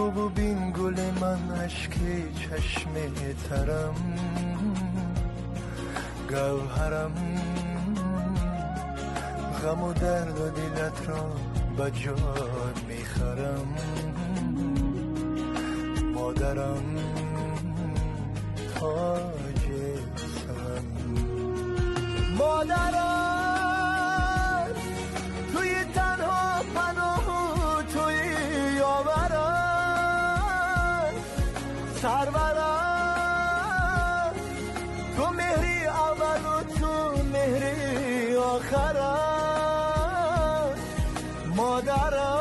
تو ببین گل من اشک چشم ترم گوهرم غم و درد و دلت را به جان میخرم مادرم تاج سرم مادرم توی تنها پناه و توی یاورم سرورم تو مهری اول و تو مهری آخرم مادرم